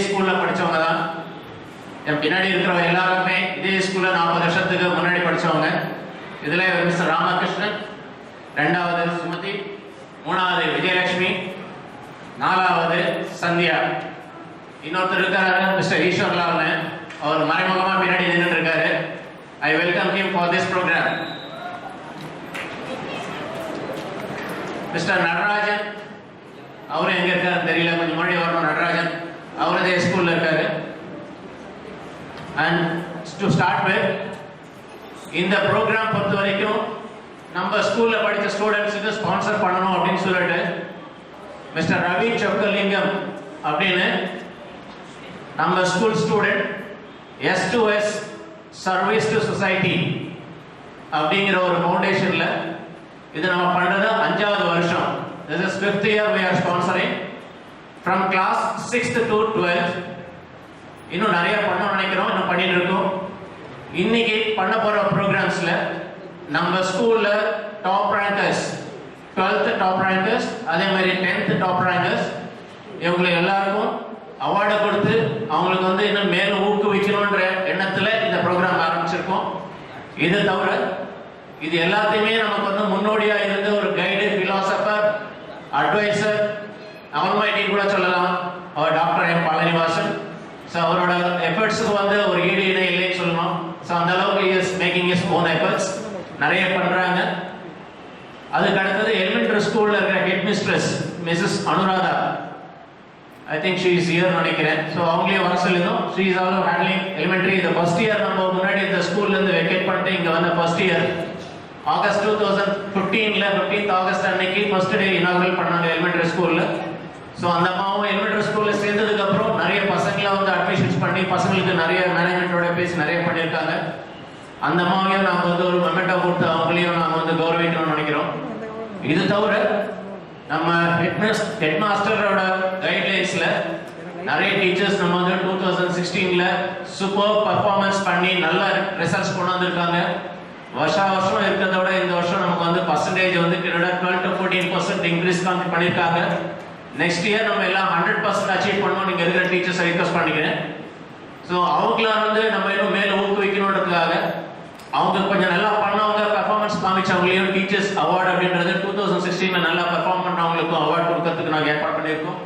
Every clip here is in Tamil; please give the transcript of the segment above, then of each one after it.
ஸ்கூலில் படித்தவங்க தான். என் பின்னாடி இருக்கிறவங்க எல்லாருமே இதே ஸ்கூலில் 40 வருஷத்துக்கு முன்னாடி படித்தவங்க. இதில் மிஸ்டர் ராமகிருஷ்ணன், 2வது சுமதி, 3வது விஜயலட்சுமி, 4வது சந்தியா, இன்னொருத்தர் இருக்காரு மிஸ்டர் ஈஸ்வர்லால்னு. அவர் மறைமுகமாக பின்னாடி நின்றுட்டு இருக்காரு. I welcome him for this programme. Mister Natarajan, அவரும் எங்கே இருக்காரு தெரியல, கொஞ்சம் முன்னாடி வரணும். நடராஜன் அவரும் இதே ஸ்கூலில் இருக்காரு. அண்ட் டு ஸ்டார்ட் வித், இந்த ப்ரோக்ராம் பொறுத்த வரைக்கும் நம்ம ஸ்கூலில் படித்த ஸ்டூடெண்ட்ஸுக்கு ஸ்பான்சர் பண்ணணும் அப்படின்னு சொல்லிட்டு மிஸ்டர் ரவி சொக்கலிங்கம் அப்படின்னு நம்ம school student S2S service to society அப்படிங்கிற ஒரு ஃபவுண்டேஷனில் இது நம்ம பண்ணுறது 5வது வருஷம். This is 5th year we are sponsoring from class 6th to 12th. இன்னும் நிறைய பண்ண நினைக்கிறோம், இன்னும் பண்ணிட்டு இருக்கோம். இன்னைக்கு பண்ண போகிற ப்ரோக்ராம்ஸில் நம்ம ஸ்கூலில் top rankers, 12th top rankers, அதே மாதிரி 10th டாப் ரேங்கர்ஸ், இவங்களுக்கு எல்லாருக்கும் அவார்டை கொடுத்து அவங்களுக்கு வந்து இன்னும் மேலும் ஊக்குவிக்கணுன்ற எண்ணத்தில் இந்த ப்ரோக்ராம் ஆரம்பிச்சிருக்கோம். இது தவிர இது எல்லாத்தையுமே நமக்கு வந்து முன்னோடியாக இருந்து ஒரு கைடு, ஃபிலாசபர், அட்வைசர், அவர்மைட்டி கூட சொல்லலாம், அவர் டாக்டர் எம் பழனிவாசன். ஸோ அவரோட எஃபர்ட்ஸுக்கு வந்து ஒரு ஈடு இணை இல்லைன்னு சொல்லணும். ஸோ அந்த அளவுக்கு is making is own efforts நிறைய பண்ணுறாங்க. அதுக்கு அடுத்தது எலிமெண்டரி ஸ்கூலில் இருக்கிற headmistress Mrs Anuradha, I think she is year நினைக்கிறேன். ஸோ அவங்களே வர சொல்லியிருந்தோம். She is also handling elementary. இந்த ஃபர்ஸ்ட் இயர் நம்ம முன்னாடி இந்த ஸ்கூல்லேருந்து வெக்கேட் பண்ணிட்டு இங்கே வந்த ஃபர்ஸ்ட் இயர் ஆகஸ்ட் 2015ல் 15th ஆகஸ்ட் அன்னைக்கு ஃபர்ஸ்ட் டே இனாகரல் பண்ணாங்க எலிமெண்டரி ஸ்கூலில். ஸோ அந்த அம்மாவும் எலிமெண்டரி ஸ்கூலில் சேர்ந்ததுக்கப்புறம் நிறைய பசங்களை வந்து அட்மிஷன்ஸ் பண்ணி பசங்களுக்கு நிறைய மேனேஜ்மெண்ட்டோட பேசி நிறைய பண்ணியிருக்காங்க. அந்த அம்மாவையும் நாங்கள் வந்து ஒரு மொமெண்டோ கொடுத்து அவங்களையும் நாங்கள் வந்து கௌரவிக்கணும்னு நினைக்கிறோம். இது தவிர நம்ம ஹெட் மாஸ்டரோட கைட்லைன்ஸில் நிறைய டீச்சர்ஸ் நம்ம வந்து 2016ல் சூப்பர் பர்ஃபார்மன்ஸ் பண்ணி நல்ல ரிசல்ட்ஸ் கொண்டு வந்திருக்காங்க. வருஷம் இருக்கிறத விட இந்த வருஷம் நமக்கு வந்து பர்சன்டேஜ் வந்து கிட்டத்தட்ட 12 to 14% இன்க்ரீஸ் பண்ணியிருக்காங்க. நெக்ஸ்ட் இயர் நம்ம எல்லாம் 100% அச்சீவ் பண்ணணும். நீங்கள் இருக்கிற டீச்சர்ஸை ரிக்வெஸ்ட் பண்ணிக்கிறேன். ஸோ அவங்களாம் வந்து நம்ம இன்னும் மேலே ஊக்குவிக்கணுன்றதுக்காக அவங்க கொஞ்சம் நல்லா பண்ணவங்க, பர்ஃபார்மன்ஸ் காமிச்சவங்களையும் டீச்சர்ஸ் அவார்டு அப்படின்றது 2016ல் நல்லா பர்ஃபார்ம் பண்ணவங்களுக்கும் அவார்டு கொடுக்கறதுக்கு நாங்கள் ஏற்பாடு பண்ணியிருக்கோம்.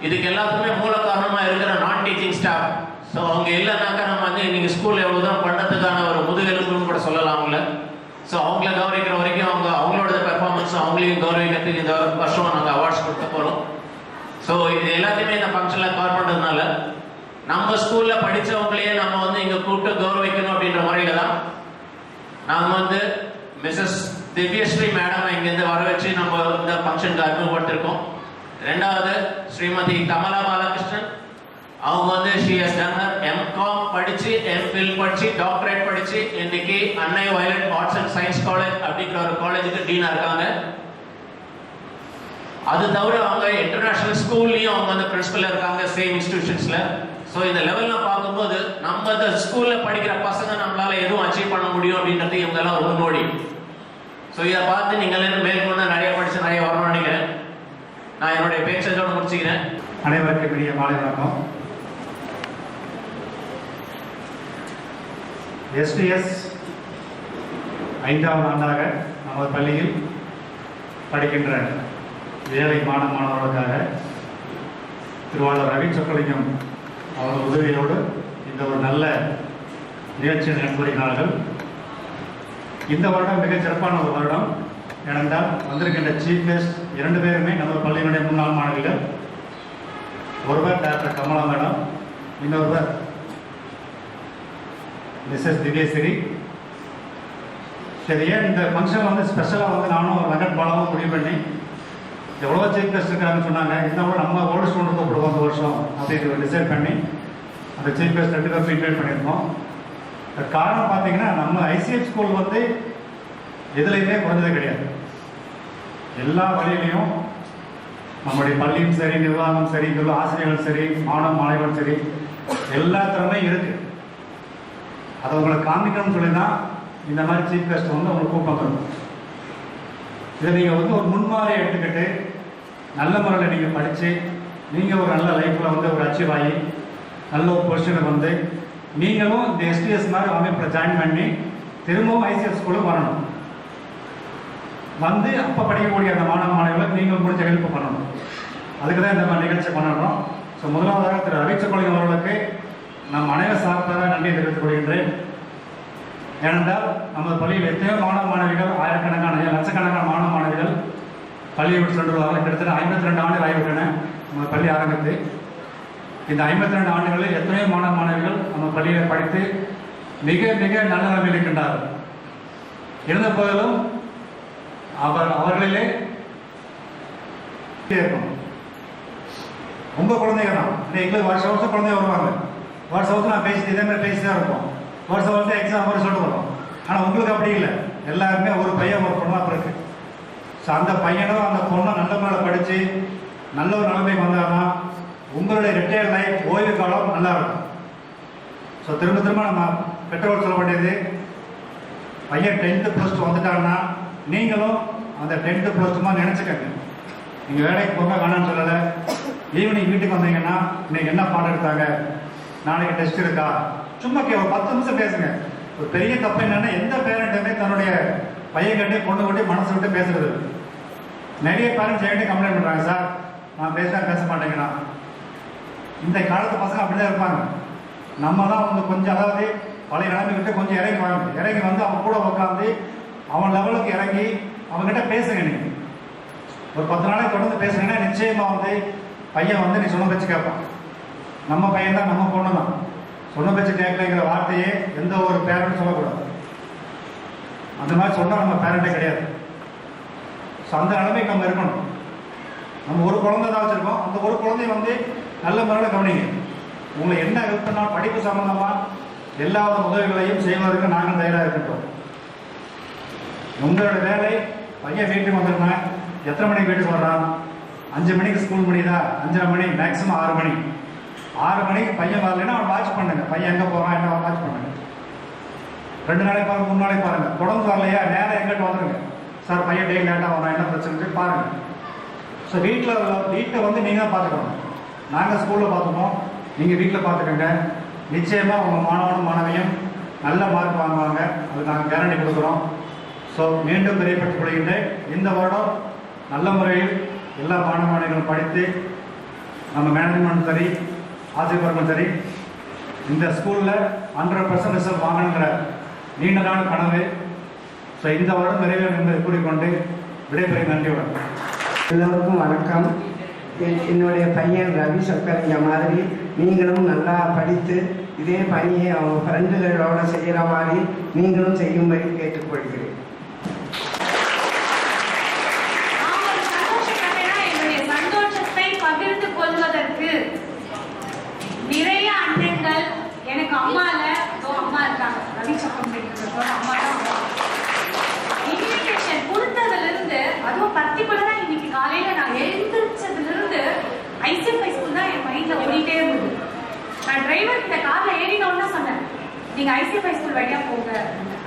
இதுக்கு எல்லாத்துக்குமே மூல காரணமாக இருக்கிற நான் டீச்சிங் ஸ்டாஃப். ஸோ அவங்க இல்லைனாக்கா நம்ம வந்து நீங்கள் ஸ்கூலில் எவ்வளோ தான் பண்ணுறதுக்கான ஒரு முதுகெலும்புன்னு கூட சொல்லலாம் அவங்கள. ஸோ அவங்கள கௌரவிக்கிற வரைக்கும் அவங்களோட பெர்ஃபார்மன்ஸ் அவங்களையும் கௌரவிக்கிறதுக்கு இந்த வருஷம் நாங்கள் அவார்ட்ஸ் கொடுக்க போகிறோம். ஸோ இது எல்லாத்தையுமே இந்த ஃபங்க்ஷனில் கவர் பண்ணுறதுனால நம்ம ஸ்கூலில் படித்தவங்களையே நம்ம வந்து இங்கே கூப்பிட்டு கௌரவிக்கணும் அப்படின்ற முறையில் தான் நாங்கள் வந்து மிஸ்ஸஸ் திவ்யஸ்ரீ மேடம் இங்கேருந்து வர வச்சு நம்ம இந்த ஃபங்க்ஷனுக்கு அறிமுகப்படுத்திருக்கோம். 2வது ஸ்ரீமதி கமலா பாலகிருஷ்ணன், அவங்க வந்து M.Com படிச்சு M.Phil படிச்சு டாக்டரேட் படிச்சு இன்னைக்கு அன்னை violet arts and science college அப்படிங்கிற ஒரு காலேஜுக்கு டீனா இருக்காங்க. அது தவிர அவங்க இன்டர்நேஷனல் ஸ்கூல்லையும் அவங்க வந்து பிரின்சிபல் இருக்காங்க, சேம் இன்ஸ்டிடியூஷன்ஸ்ல. ஸோ இந்த லெவலில் பார்க்கும்போது நம்ம இந்த ஸ்கூலில் படிக்கிற பசங்க நம்மளால எதுவும் அச்சீவ் பண்ண முடியும் அப்படின்றது இவங்கெல்லாம் ஒரு முன்னோடி. ஸோ இதை பார்த்து நீங்கள் மேற்கொண்டு நிறைய படிச்சு நிறைய வரணும்னு நினைக்கிறேன். நான் என்னுடைய பேச்சோட முடிச்சுக்கிறேன். அனைவருக்கும் பெரிய மாலை வணக்கம். S2S 5வது ஆண்டாக நமது பள்ளியில் படிக்கின்ற ஏழை மாணவர்களுக்காக திருவாளர் ரவி சொக்கலிங்கம் அவர்கள் உதவியோடு இந்த ஒரு நல்ல நிகழ்ச்சியை நடத்துகிறார்கள். இந்த வருடம் மிகச் சிறப்பான ஒரு வருடம். ஏனென்றால் வந்திருக்கின்ற சீஃப் கெஸ்ட் 2 பேருமே நமது பள்ளியினுடைய முன்னாள் மாணவிகள். ஒருவர் டாக்டர் கமலா மேடம், இன்னொருவர் மிஸ்ஸஸ் திவ்யஸ்ரீ. சரி, ஏன் இந்த ஃபங்க்ஷன் வந்து ஸ்பெஷலாக வந்து நானும் ஒரு நகட் பாலாவும் முடிவு பண்ணி எவ்வளோ சீஃப் கெஸ்ட் இருக்காங்கன்னு சொன்னாங்க, இருந்தாலும் நம்ம ஓல்டு ஸ்டூடெண்ட் கூப்பிடுவோம் இந்த வருஷம் அப்படின்னு டிசைட் பண்ணி அந்த சீஃப் கெஸ்ட் 2 பேரும் இன்வைட் பண்ணியிருக்கோம். காரணம் பார்த்தீங்கன்னா நம்ம ஐசிஎஃப் ஸ்கூல் வந்து எதுலையுமே குறைஞ்சது கிடையாது. எல்லா வழியிலையும் நம்முடைய பள்ளியும் சரி, நிர்வாகம் சரி, ஆசிரியர்களும் சரி, மாணவர்களும் சரி, எல்லா திறமையும் இருக்கு. அதை உங்களை காமிக்கணும்னு சொல்லி தான் இந்த மாதிரி சீஃப் கெஸ்ட் வந்து உங்களுக்கு கூப்பிட்டு. இதை நீங்கள் வந்து ஒரு முன்மாதிரியை எடுத்துக்கிட்டு நல்ல முறையில் நீங்கள் படித்து நீங்கள் ஒரு நல்ல லைஃப்பில் வந்து ஒரு அச்சீவ் ஆகி நல்ல ஒரு பொசிஷனுக்கு வந்து நீங்களும் இந்த எஸ்டிஎஸ் மாதிரி அமைப்பில் ஜாயின் பண்ணி திரும்பவும் ஐசிஎஸ் ஸ்கூலுக்கு வரணும். வந்து அப்போ படிக்கக்கூடிய அந்த மாணவர்களுக்கு நீங்கள் முடிஞ்ச ஹெல்ப் பண்ணணும். அதுக்கு தான் இந்த மாதிரி நிகழ்ச்சி பண்ணணும். ஸோ முதலாவதாக திரு ரவிச்சக்கொலிங்கம் அவர்களுக்கு நம் அனைவர் சார்பாக நன்றி தெரிவித்துக் கொள்கின்றேன். ஏனென்றால் நமது பள்ளியில் எத்தனையோ மாணவிகள், ஆயிரக்கணக்கான லட்சக்கணக்கான மாணவிகள் பள்ளியை விட்டு சென்றுள்ளார்கள். கிட்டத்தட்ட 52 ஆண்டுகள் ஆகிவிட்டன நம்ம பள்ளி ஆரம்பித்து. இந்த 52 ஆண்டுகளில் எத்தனையோ மாணவிகள் நம்ம பள்ளியில் படித்து மிக மிக நல்ல நிலைமையில் இருக்கின்றார்கள். இருந்த போதிலும் அவர்களிலே இருக்கும் உங்கள் குழந்தைங்க தான். எங்களுக்கு வருஷம் குழந்தைங்க வருவாங்க. வருஷம் நான் பேசிட்டு இதே மாதிரி பேசி தான் இருப்போம். வருஷம் எக்ஸாம் மாதிரி சொல்லிட்டு வரோம். ஆனால் உங்களுக்கு அப்படி இல்லை. எல்லாருமே ஒரு பையன் ஒரு பொண்ணு இருக்கு. ஸோ அந்த பையனும் அந்த பொண்ணும் நல்ல மேலே படித்து நல்ல ஒரு நிலைமைக்கு வந்தாங்கன்னா உங்களுடைய ரிட்டையர்ட் லைஃப், ஓய்வு காலம் நல்லா இருக்கும். ஸோ திரும்ப நம்ம பெற்றோர் சொல்ல வேண்டியது, பையன் 10th + 2 வந்துட்டாங்கன்னா நீங்களும் அந்த 10th + 2 நினச்சிக்கங்க. நீங்கள் வேலைக்கு போக வேணான்னு சொல்லலை. ஈவினிங் வீட்டுக்கு வந்தீங்கன்னா இன்னைக்கு என்ன பாடம் எடுத்தாங்க, நாளைக்கு டெஸ்ட் இருக்கா, சும்மா ஒரு 10 நிமிஷம் பேசுங்க. ஒரு பெரிய தப்பு என்னன்னா, எந்த பேரண்ட்டுமே தன்னுடைய பையன் கட்டி பொண்ணு கட்டி மனசு விட்டு பேசுறது. நிறைய பேரண்ட்ஸ் என்கிட்ட கம்ப்ளைண்ட் பண்ணுறாங்க, சார் நான் பேச மாட்டேங்கிறான். இந்த காலத்து பசங்க அப்படிதான் இருப்பாங்க. நம்ம தான் வந்து கொஞ்சம், அதாவது பழைய நிலைமை விட்டு கொஞ்சம் இறங்கி வந்து அவன் கூட உட்காந்து அவன் லெவலுக்கு இறங்கி அவங்ககிட்ட பேசுங்க. நீங்கள் ஒரு 10 நாளைக்கு தொடர்ந்து பேசுனீங்கன்னா நிச்சயமாக வந்து பையன் வந்து நீ சொன்ன பேச்சு கேட்பான். நம்ம பையன் தான், நம்ம பொண்ணு தான். சொன்ன பேச்சு கேட்கலைங்கிற வார்த்தையே எந்த ஒரு பேரண்ட்டும் சொல்லக்கூடாது. அந்த மாதிரி சொன்னால் நம்ம பேரண்ட்டே கிடையாது. ஸோ அந்த நிலைமைக்கு நம்ம இருக்கணும். நம்ம ஒரு குழந்தை தான் வச்சுருக்கோம். அந்த ஒரு குழந்தைய வந்து நல்ல முறையில் கவனிங்க. உங்களை என்ன ஹெல்ப் பண்ணால் படிப்பு சம்பந்தமாக எல்லா உதவிகளையும் செய்வதற்கு நாங்கள் தயாராக இருக்கின்றோம். உங்களோட வேலை, பையன் வீட்டுக்கு வந்துருந்தேன், எத்தனை மணிக்கு வீட்டுக்கு வர்றான், 5 மணிக்கு ஸ்கூல் முடியுதா, 5:30 மணி, மேக்ஸிமம் 6 மணி. 6 மணிக்கு பையன் வரலைன்னா அவன் வாட்ச் பண்ணுங்க. பையன் எங்கே போகிறான் என்ன வாட்ச் பண்ணுங்க. 2 நாளைக்கு பாருங்க, 3 நாளைக்கு பாருங்க. தொடர்ந்து வரலையா நேரம் எங்கிட்ட வந்துருங்க. சார் பையன் டெய்லி லேட்டாக வரான், என்ன பிரச்சனை பாருங்க. ஸோ வீட்டை வந்து நீங்கள் தான் பார்த்துக்கணும். நாங்கள் ஸ்கூலில் பார்த்துப்போம், நீங்கள் வீட்டில் பார்த்துக்கோங்க. நிச்சயமாக உங்கள் மாணவியும் நல்ல மார்க் வாங்குவாங்க. அது நாங்கள் கேரண்டி கொடுக்குறோம். ஸோ மீண்டும் தெரியப்பட்டுக் கொள்கின்றேன், இந்த வருடம் நல்ல முறையில் எல்லா மாணவர்களும் படித்து நம்ம மேனேஜ்மெண்ட் சரி, ஆசிரியர்களும் சரி, இந்த ஸ்கூலில் 100% ரிசல்ட் வாங்கணுங்கிற நீண்ட நாள் கனவு. ஸோ இந்த வருடம் நிறைவேறும் என்பதை கூறிக்கொண்டு விடைபெறும். நன்றியுடன் எல்லோருக்கும் வணக்கம். என்னுடைய பையன் ரவி சொக்கலிங்கம் மாதிரி நீங்களும் நல்லா படித்து இதே பணியை அவங்க ஃப்ரெண்டுகளோட செய்கிற மாதிரி நீங்களும் செய்யும்படி கேட்டுக்கொள்கிறேன். பகிர்ந்து கொள்வதற்கு நிறைய அண்ணன்கள் எனக்கு அம்மா இருக்காங்க. ரவி சொக்கலிங்கம் அம்மா தான் இன்விடேஷன் கொடுத்ததுல இருந்து, அதுவும் பர்டிகுலரா இன்னைக்கு காலையில நான் எழுந்திரிச்சதுல இருந்து ஐசிஎஃப்ஐ ஸ்கூல் தான் என் மைண்ட்ல ஓடிட்டே இருந்தது. நான் டிரைவர் இந்த கார்ல ஏறினோன்னு சொன்னேன், நீங்க ஐசிஎஃப்ஐ ஸ்கூல் வழியா போங்க.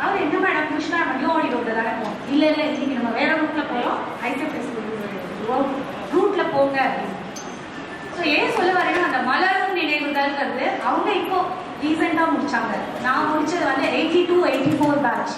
அவர் என்ன மேடம் கிருஷ்ணா நியூ ஆடி ரோட்ல தானே போவோம். இல்ல இன்னைக்கு நம்ம வேற ரூட்ல போறோம், ஐசிஎஃப்ஐ ஸ்கூல் ரூட்ல போங்க அப்படின்னு. ஸோ ஏன் சொல்ல வரேன்னா, அந்த மலரும் நினைவுகள்ங்கிறது அவங்க இப்போ ரீசெண்டா முடிச்சாங்க. நான் முடிச்சது வந்து 82-84 பேட்ச்.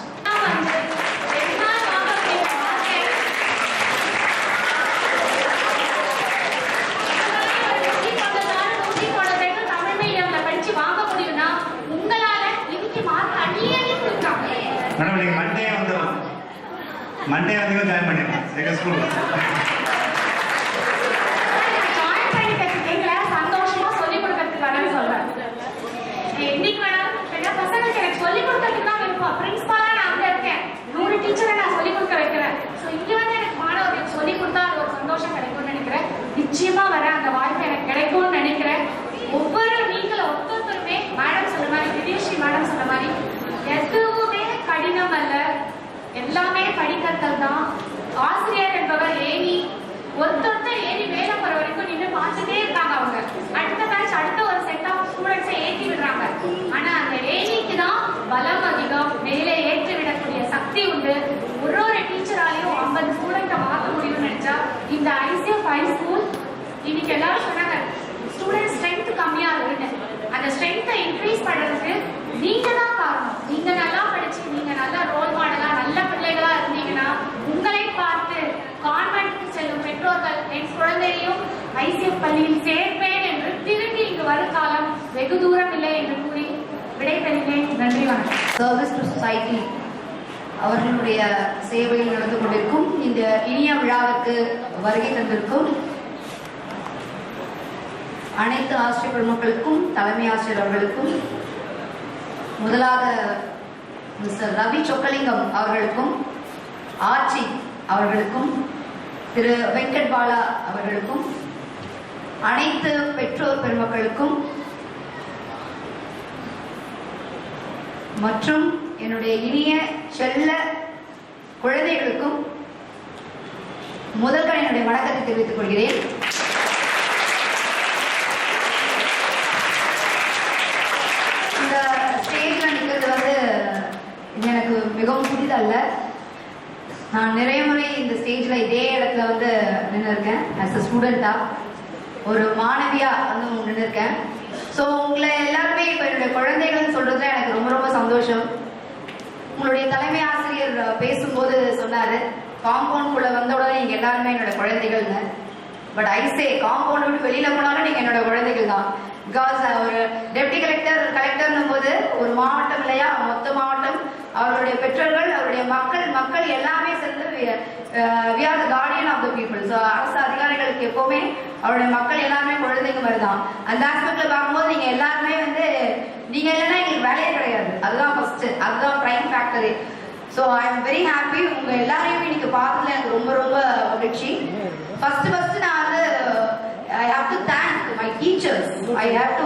மண்டே அதிகம் ஜாயின் பண்ணிடலாம் எங்கள் ஸ்கூலில். ஜாயின் பண்ணிக்கிறதுக்கு சந்தோஷமா சொல்லிக் கொடுக்கறதுக்கு வரேன்னு சொல்றேன். என்னைக்கு வேணாலும் பசங்களுக்கு எனக்கு சொல்லிக் கொடுக்கறதுக்கு தான் விருப்பம். பிரின்சிபாலா நான் அங்க இருக்கேன், 100 டீச்சரை நான் சொல்லிக் கொடுக்க வைக்கிறேன். ஸோ இங்க வந்து எனக்கு மாணவர்களுக்கு சொல்லிக் கொடுத்தா அது ஒரு சந்தோஷம் கிடைக்கும்னு நினைக்கிறேன். நிச்சயமா வரேன், அந்த வாய்ப்பு எனக்கு கிடைக்கும்னு நினைக்கிறேன். ஒவ்வொரு நீங்களும் ஒவ்வொருத்தருமே மேடம் சொன்ன மாதிரி, விஜயஸ்ரீ மேடம் சொன்ன மாதிரி, எதுவுமே கடினம் அல்ல, எல்லாமே படிக்கத்தல் தான். ஆசிரியர் என்பவர் ஏணி, வருங்காலம் வெகு தூரம் இல்லை என்று கூறி விடைபெறுகிறேன். நன்றி, வணக்கம். சர்வீஸ் டு சொசைட்டி அவர்களுடைய சேவையில் நடந்து கொண்டிருக்கும் இந்த இனிய விழாவிற்கு வருகை தந்திருக்கும் அனைத்து ஆசிரியர் பெருமக்களுக்கும், தலைமை ஆசிரியர் அவர்களுக்கும், முதலாக மிஸ்டர் ரவி சொக்கலிங்கம் அவர்களுக்கும், ஆட்சி அவர்களுக்கும், திரு வெங்கட் பாலா அவர்களுக்கும், அனைத்து பெற்றோர் பெருமக்களுக்கும் மற்றும் என்னுடைய இனிய செல்ல குழந்தைகளுக்கும் முதல்கள் என்னுடைய வணக்கத்தை தெரிவித்துக் கொள்கிறேன். இந்த ஸ்டேஜ்ல நிற்கிறது வந்து எனக்கு மிகவும் புதிதல்ல. நான் நிறைய முறை இந்த ஸ்டேஜ்ல இதே இடத்துல வந்து நின்று இருக்கேன். ஆஸ் அ ஸ்டூடெண்டா, ஒரு மாணவியா வந்து நின்று இருக்கேன். ஸோ உங்களை எல்லாருமே இப்போ என்னுடைய குழந்தைகள்னு சொல்றதுல எனக்கு ரொம்ப ரொம்ப சந்தோஷம். உங்களுடைய தலைமை ஆசிரியர் பேசும்போது சொன்னாரு, காம்பவுண்ட்குள்ள வந்த உடனே நீங்க எல்லாருமே என்னோட குழந்தைகள்னு. பட் ஐசே, காம்பவுண்ட் விட்டு வெளியில போனாலும் நீங்க என்னோட குழந்தைகள் தான். பிகாஸ் ஒரு டெப்டி கலெக்டர்னும் போது ஒரு மாவட்டம் இல்லையா, மொத்த மாவட்டம், அவருடைய பெற்றோர்கள், அவருடைய மக்கள் எல்லாமே சேர்ந்து we are the guardian of the people. So அரசு அதிகாரிகளுக்கு எப்பவுமே அவருடைய மக்கள் எல்லாருமே குழந்தைங்க மாதிரி தான். அந்த ஆஸ்பெக்ட்ல பார்க்கும்போது நீங்க எல்லாருமே வந்து நீங்க இல்லைன்னா எங்களுக்கு வேலையே கிடையாது. அதுதான் ஃபர்ஸ்ட், அதுதான் prime factory. So I am very happy. உங்க எல்லாரையுமே இன்னைக்கு பார்த்ததுல எனக்கு ரொம்ப ரொம்ப மகிழ்ச்சி. ஃபர்ஸ்ட் நான் வந்து I have to thank my teachers. I have to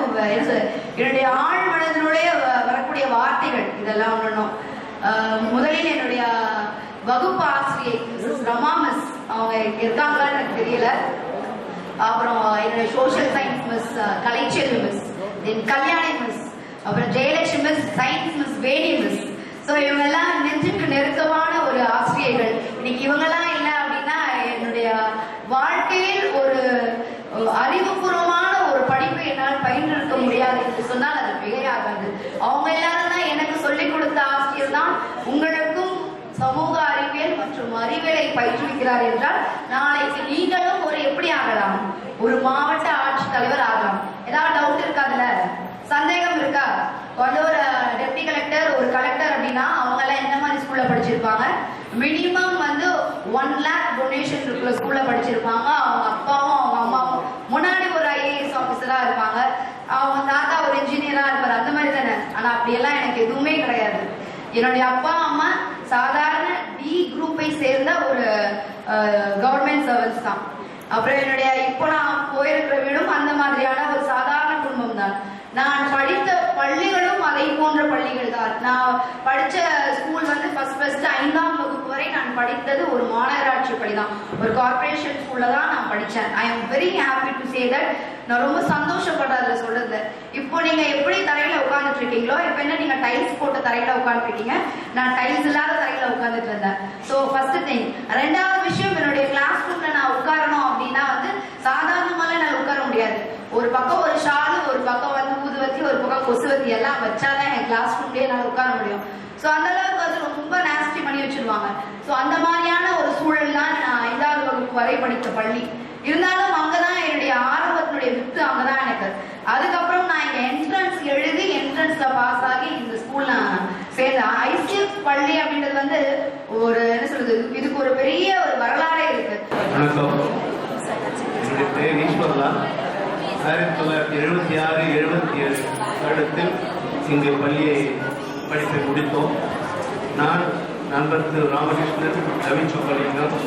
என்னுடைய ஆழ் மனதினுடைய வரக்கூடிய வார்த்தைகள் இதெல்லாம் ஒன்றும். முதலில் என்னுடைய வகுப்பு ஆசிரியை ரமா மிஸ், அவங்க இருக்காங்களான்னு எனக்கு தெரியல. அப்புறம் என்னுடைய social science miss Kalaiselvi miss, then Kalyani miss, அப்புறம் Jayalakshmi miss, science miss Veni miss. So இவங்க எல்லாம் நெஞ்சுக்கு நெருக்கமான ஒரு ஆசிரியர்கள். இன்னைக்கு இவங்கெல்லாம் இல்லை அப்படின்னா என்னுடைய வாழ்க்கையில் ஒரு அறிவுபூர்வமான ஒரு படிப்பு என்னால் பயின்றிருக்க முடியாது என்று சொன்னால் அது மிகையாகாது. அவங்க எல்லாரும் தான் எனக்கு சொல்லிக் கொடுத்த ஆசிரியர் தான் உங்களுக்கும் சமூக அறிவியல் மற்றும் அறிவியலை பயிற்றுவிக்கிறார் என்றால் நாளைக்கு நீங்களும் ஒரு எப்படி ஆகலாம், ஒரு மாவட்ட ஆட்சித்தலைவர் ஆகலாம். ஏதாவது டவுட் இருக்காதுல்ல, சந்தேகம் இருக்கா? வந்து ஒரு டெப்டி கலெக்டர், ஒரு கலெக்டர் அப்படின்னா அவங்க எல்லாம் எந்த மாதிரி ஸ்கூல்ல படிச்சிருப்பாங்க? மினிமம் வந்து 1 lakh டொனேஷன் இருக்கிற ஸ்கூல்ல படிச்சிருப்பாங்க. அவங்க அப்பாவும் அவங்க அம்மாவும் முன்னாடி ஒரு ஐஏஎஸ் ஆஃபீஸரா இருப்பாங்க, அவங்க தாத்தா ஒரு இன்ஜினியரா இருப்பாரு, அந்த மாதிரி தானே. ஆனா அப்படியெல்லாம் எனக்கு எதுவுமே கிடையாது. என்னுடைய அப்பா அம்மா சாதாரண டி குரூப்பை சேர்ந்த ஒரு கவர்மெண்ட் சர்வன்ஸ் தான். அப்புறம் என்னுடைய இப்போ நான் போயிருக்கிற வீடும் அந்த மாதிரியான ஒரு சாதாரண குடும்பம் தான். நான் படித்த பள்ளிகளும் அதை போன்ற பள்ளிகள் தான். நான் படித்த ஸ்கூல் வந்து ஃபர்ஸ்ட் 5ஆம் வகுப்பு வரை நான் படித்தது ஒரு மாநகராட்சி பள்ளி தான், ஒரு கார்பரேஷன் ஸ்கூல்ல தான் நான் படித்தேன். I am very happy to say that. நான் ரொம்ப சந்தோஷப்படுறேன் அதில் சொல்றது. இப்போ நீங்க எப்படி தரையில உட்காந்துட்டு இருக்கீங்களோ, இப்போ என்ன நீங்க டைல்ஸ் போட்ட தரையில உட்காந்துட்டு இருக்கீங்க, நான் டைல்ஸ் இல்லாத தரையில உட்காந்துட்டு இருந்தேன். So first thing. ரெண்டாவது விஷயம், என்னுடைய கிளாஸ் ரூம்ல நான் உட்காரணும் அப்படின்னா வந்து சாதாரணமால நான் உட்கார முடியாது. ஒரு பக்கம் ஒரு ஷாலு, ஒரு பக்கம் வந்து ஊதுவத்தி, ஒரு பக்கம் கொசுவத்தி எல்லாம் வச்சாதான் என் கிளாஸ் ரூம்லயே நான் உட்கார முடியும். ஸோ அந்த அளவுக்கு வந்து ரொம்ப நாஸ்டி பண்ணி வச்சிருவாங்க. ஸோ அந்த மாதிரியான ஒரு சூழல் தான் நான் 5ஆவது வகுப்பு வரை படித்த பள்ளி. இருந்தாலும் அங்கதான் என்னுடைய ஆர்வத்தினுடைய வித்து அங்கதான் எனக்கு. அதுக்கப்புறம் நான் இங்க என்ட்ரன்ஸ் எழுதி என்ட்ரன்ஸ்ல பாஸ் ஆகி இந்த ஸ்கூல் நான் சேர்ந்தேன். ஐசிஎஃப் பள்ளி அப்படின்றது வந்து ஒரு என்ன சொல்றது, இதுக்கு ஒரு பெரிய ஒரு வரலாறே இருக்கு. வணக்கம், என்னுடைய பெயர் ஈஸ்வர்லா. 1976-77 வருடத்தில் இங்கு பள்ளியை படித்து முடித்தோம். நான் நண்பர் திரு ராமகிருஷ்ணன், ரவி சொக்கலிங்கம்,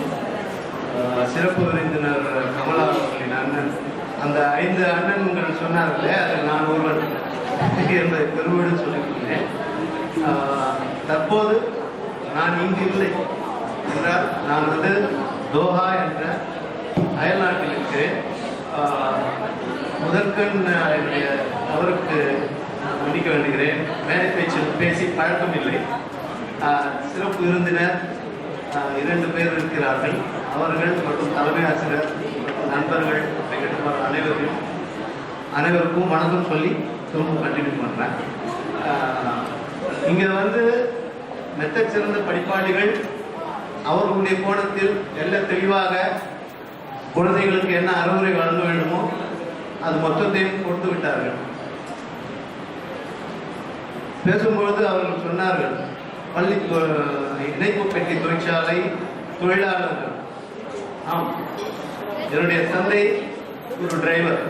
சிறப்பு விருந்தினர் கமலா அவர்களின் அண்ணன், அந்த 5 அண்ணன்கள் சொன்னார்களே அதில் நான் ஒருவன் என்பதை பெருமையுடன் சொல்லிக்கொண்டேன். தற்போது நான் இங்கு இல்லை என்றால் நான் வந்து தோஹா என்ற அயல்நாட்டில் இருக்கிறேன். முதற்கண் என்னுடைய அவருக்கு மன்னிக்க வேண்டுகிறேன், மேடை பேச்சில் பேசி பழக்கம் இல்லை. சிறப்பு விருந்தினர் 2 பேர் இருக்கிறார்கள். அவர்கள் மற்றும் தலைமை ஆசிரியர் மற்றும் நண்பர்கள் அனைவருக்கும் வணக்கம் சொல்லி திரும்ப கண்டினியூ பண்ணுறேன். இங்கே வந்து மெத்தச் சிறந்த படிப்பாளிகள் அவர்களுடைய கோணத்தில் எல்லாம் தெளிவாக குழந்தைகளுக்கு என்ன அறிவுரை வழங்க வேண்டுமோ அது மொத்தத்தையும் கொடுத்து விட்டார்கள். பேசும்பொழுது அவர்கள் சொன்னார்கள், பள்ளி இணைப்பு பெட்டி தொழிற்சாலை தொழிலாளர்கள். ஆம், என்னுடைய தந்தை ஒரு டிரைவர்,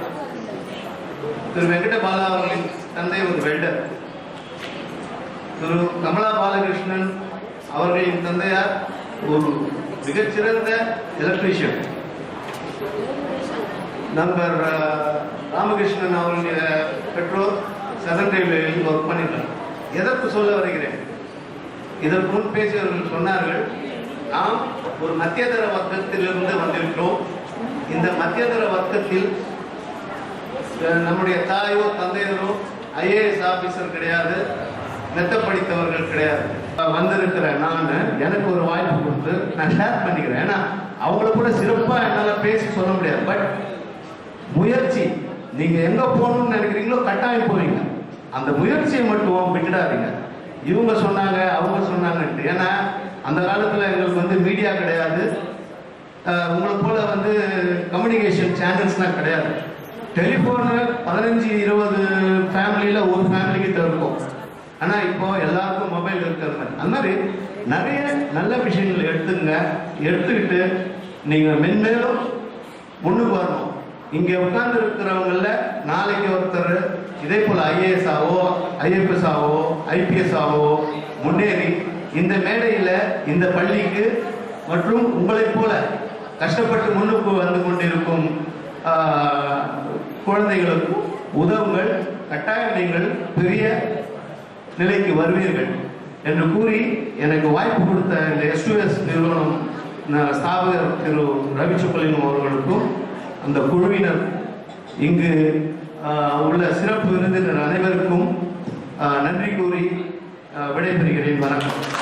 திரு வெங்கடபாலா அவர்களின் தந்தை ஒரு வெல்டர், திரு கமலா பாலகிருஷ்ணன் அவர்களின் தந்தையார் ஒரு மிகச்சிறந்த எலக்ட்ரீஷியன், நண்பர் ராமகிருஷ்ணன் அவர்களுடைய பெற்றோர் சதன் ரயில்வேயில் ஒர்க் பண்ணிட்டார். எதற்கு சொல்ல வருகிறேன், இதற்கு முன் பேசியவர்கள் சொன்னார்கள், நாம் ஒரு மத்தியதர வர்க்கத்திலிருந்து வந்திருக்கிறோம். இந்த மத்தியதர வர்க்கத்தில் நம்முடைய தாயோ தந்தையரோ ஐஏஎஸ் ஆபீசர் கிடையாது, மெத்த படித்தவர்கள் கிடையாது. வந்திருக்கிற நான் எனக்கு ஒரு வாய்ப்பு கொடுத்து நான் ஷேர் பண்ணிக்கிறேன். ஏன்னா அவங்கள கூட சிறப்பாக என்னால் பேசி சொல்ல முடியாது. பட் முயற்சி, நீங்கள் எங்கே போகணும்னு நினைக்கிறீங்களோ கட்டாயம் போவீங்க. அந்த முயற்சியை மட்டும் விட்டுடாதீங்க. இவங்க சொன்னாங்க அவங்க சொன்னாங்கன்ட்டு. ஏன்னா அந்த காலத்தில் எங்களுக்கு வந்து மீடியா கிடையாது, உங்களை போல வந்து கம்யூனிகேஷன் சேனல்ஸ்லாம் கிடையாது. டெலிஃபோனு 15-20 ஃபேமிலியில் ஒரு ஃபேமிலிக்கு இருக்கும். ஆனால் இப்போ எல்லாருக்கும் மொபைல் இருக்கிறது. அந்த மாதிரி நிறைய நல்ல விஷயங்கள் எடுத்துக்கிட்டு நீங்கள் மென்மேலும் முன்னுக்கு வரணும். இங்கே உட்கார்ந்து இருக்கிறவங்கள நாளைக்கு ஒருத்தர் இதே போல் ஐஏஎஸ் ஆவோ ஐஎஃப்எஸ் ஆவோ ஐபிஎஸ் ஆவோ முன்னேறி இந்த மேடையில் இந்த பள்ளிக்கு மற்றும் உங்களைப் போல கஷ்டப்பட்டு முன்னுக்கு வந்து கொண்டிருக்கும் குழந்தைகளுக்கும் உதவுங்கள். கட்டாயம் நீங்கள் பெரிய நிலைக்கு வருவீர்கள் என்று கூறி எனக்கு வாய்ப்பு கொடுத்த இந்த எஸ்யூஎஸ் நிறுவனம் ஸ்தாபகர் திரு ரவி சொக்கலிங்கம் அவர்களுக்கும் அந்த குழுவினர் இங்கு உள்ள சிறப்பு விருந்தினர் அனைவருக்கும் நன்றி கூறி விடைபெறுகிறேன். வணக்கம்.